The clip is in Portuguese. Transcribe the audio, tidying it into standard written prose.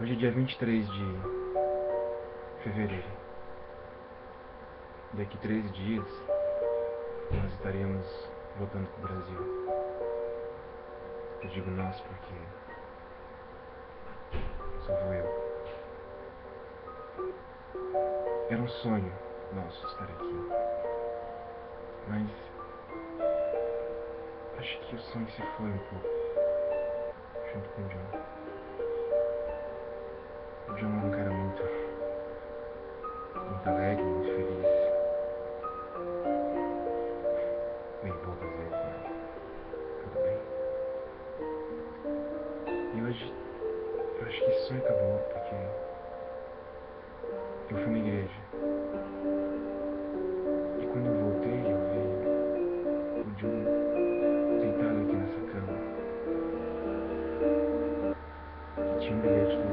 Hoje é dia 23 de fevereiro. Daqui 13 dias, nós estaremos voltando pro Brasil. Eu digo nós porque só vou eu. Era um sonho nosso estar aqui. Mas acho que o sonho se foi um pouco junto com o John. O John era um cara muito alegre, muito feliz. Bem poucas vezes, mas tudo bem. E hoje eu acho que esse sonho acabou porque eu fui na igreja. E quando eu voltei, eu vi o John deitado aqui nessa cama. E tinha um bilhete do